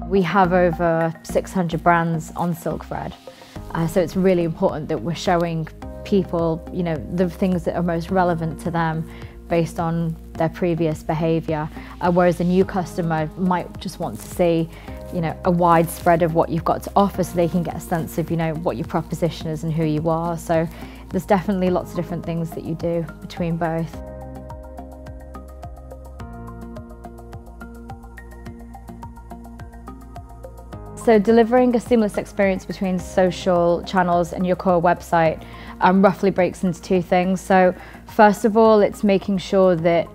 We have over 600 brands on SilkFred, so it's really important that we're showing people, the things that are most relevant to them based on their previous behaviour, whereas a new customer might just want to see, a wide spread of what you've got to offer so they can get a sense of, what your proposition is and who you are. So there's definitely lots of different things that you do between both. So delivering a seamless experience between social channels and your core website roughly breaks into two things. So first of all, it's making sure that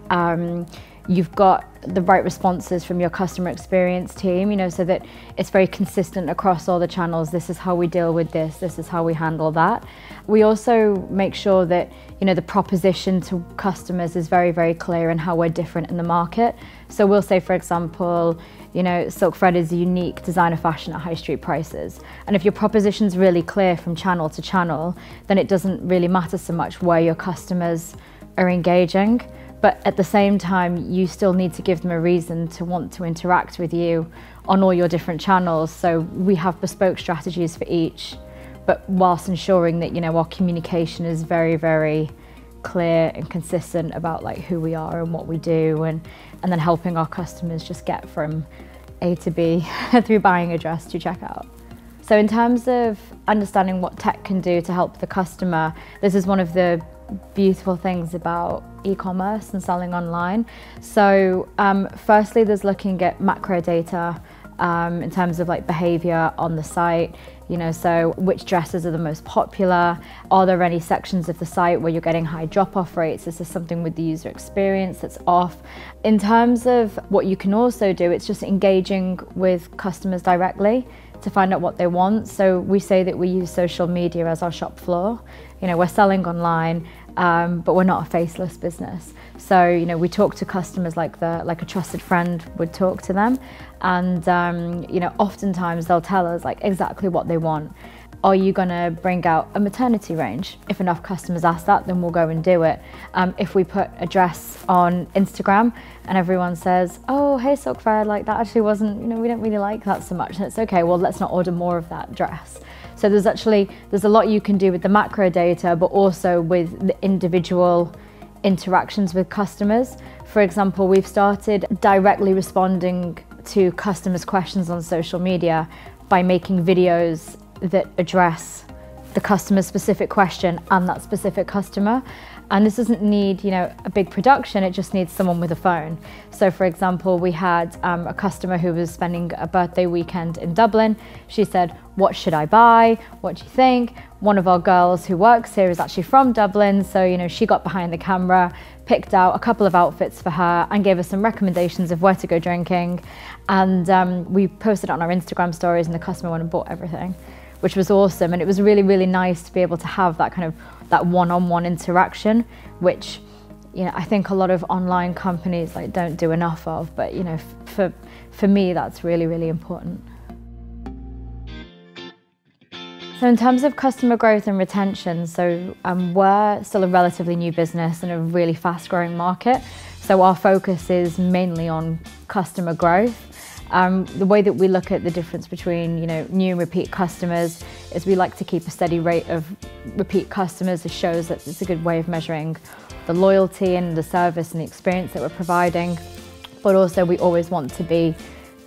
you've got the right responses from your customer experience team, so that it's very consistent across all the channels. This is how we deal with this is how we handle that. We also make sure that the proposition to customers is very, very clear and how we're different in the market. So we'll say, for example, SilkFred is a unique designer fashion at high street prices. And if your proposition's really clear from channel to channel, then it doesn't really matter so much where your customers are engaging. But at the same time, you still need to give them a reason to want to interact with you on all your different channels. So we have bespoke strategies for each, but whilst ensuring that, our communication is very, very clear and consistent about who we are and what we do, and then helping our customers just get from A to B through buying a dress to checkout. So in terms of understanding what tech can do to help the customer, this is one of the beautiful things about e-commerce and selling online. So firstly, there's looking at macro data in terms of behavior on the site, so which dresses are the most popular, are there any sections of the site where you're getting high drop-off rates, is there something with the user experience that's off? In terms of what you can also do, it's just engaging with customers directly to find out what they want. So we say that we use social media as our shop floor. We're selling online, but we're not a faceless business. So, we talk to customers like a trusted friend would talk to them. And, oftentimes they'll tell us exactly what they want. Are you gonna bring out a maternity range? If enough customers ask that, then we'll go and do it. If we put a dress on Instagram and everyone says, oh, hey SilkFred, that actually wasn't, we don't really like that so much. And it's okay, well, let's not order more of that dress. So there's a lot you can do with the macro data, but also with the individual interactions with customers. For example, we've started directly responding to customers' questions on social media by making videos that address the customer's specific question and that specific customer. And this doesn't need, a big production, it just needs someone with a phone. So for example, we had a customer who was spending a birthday weekend in Dublin. She said, what should I buy? What do you think? One of our girls who works here is actually from Dublin, so she got behind the camera, picked out a couple of outfits for her and gave us some recommendations of where to go drinking. And we posted it on our Instagram stories and the customer went and bought everything, which was awesome. And it was really, really nice to be able to have that that one-on-one interaction, which I think a lot of online companies don't do enough of, but for me that's really, really important. So in terms of customer growth and retention, so we're still a relatively new business in a really fast-growing market, so our focus is mainly on customer growth. The way that we look at the difference between new and repeat customers is we like to keep a steady rate of repeat customers. It shows that it's a good way of measuring the loyalty and the service and the experience that we're providing, but also we always want to be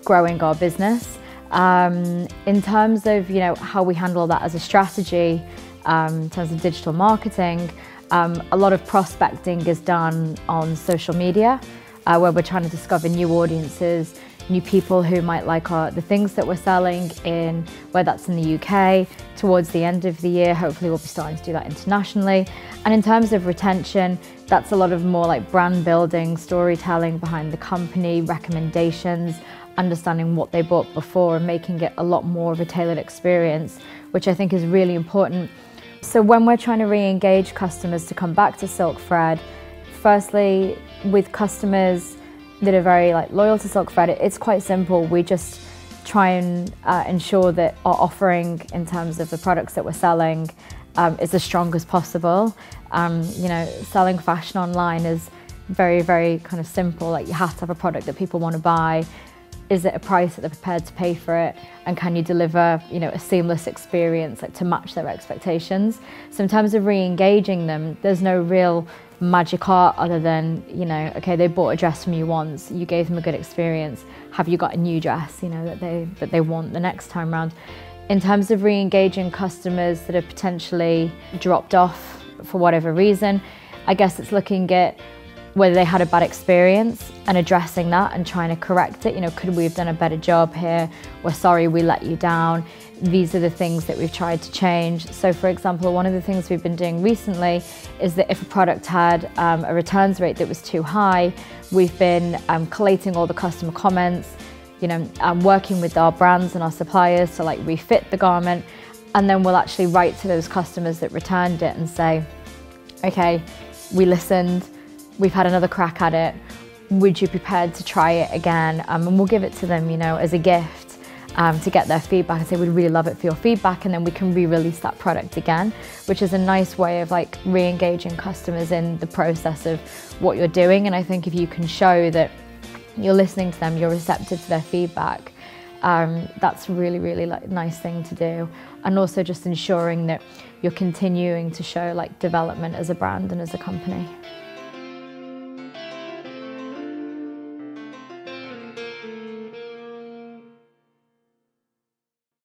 growing our business. In terms of how we handle that as a strategy, in terms of digital marketing, a lot of prospecting is done on social media, where we're trying to discover new audiences, new people who might like the things that we're selling in, whether that's in the UK. Towards the end of the year, hopefully we'll be starting to do that internationally. And in terms of retention, that's a lot of more brand building, storytelling behind the company, recommendations, understanding what they bought before and making it a lot more of a tailored experience, which I think is really important. So when we're trying to re-engage customers to come back to SilkFred, firstly, with customers that are very loyal to SilkFred, it's quite simple. We just try and ensure that our offering in terms of the products that we're selling is as strong as possible. Selling fashion online is very, very simple. You have to have a product that people want to buy. is it a price that they're prepared to pay for it, and can you deliver, you know, a seamless experience like to match their expectations? So in terms of re-engaging them, there's no real magic art other than, you know, okay, they bought a dress from you once, you gave them a good experience, have you got a new dress, you know, that they want the next time round? In terms of re-engaging customers that have potentially dropped off for whatever reason, I guess it's looking at whether they had a bad experience and addressing that and trying to correct it. You know, could we have done a better job here? We're sorry we let you down. These are the things that we've tried to change. So for example, one of the things we've been doing recently is that if a product had a returns rate that was too high, we've been collating all the customer comments, you know, working with our brands and our suppliers to like refit the garment, and then we'll actually write to those customers that returned it and say, okay, we listened, we've had another crack at it, would you be prepared to try it again? And we'll give it to them, you know, as a gift to get their feedback and say, we'd really love it for your feedback, and then we can re-release that product again, which is a nice way of like re-engaging customers in the process of what you're doing. And I think if you can show that you're listening to them, you're receptive to their feedback, that's really, really like nice thing to do. And also just ensuring that you're continuing to show like development as a brand and as a company.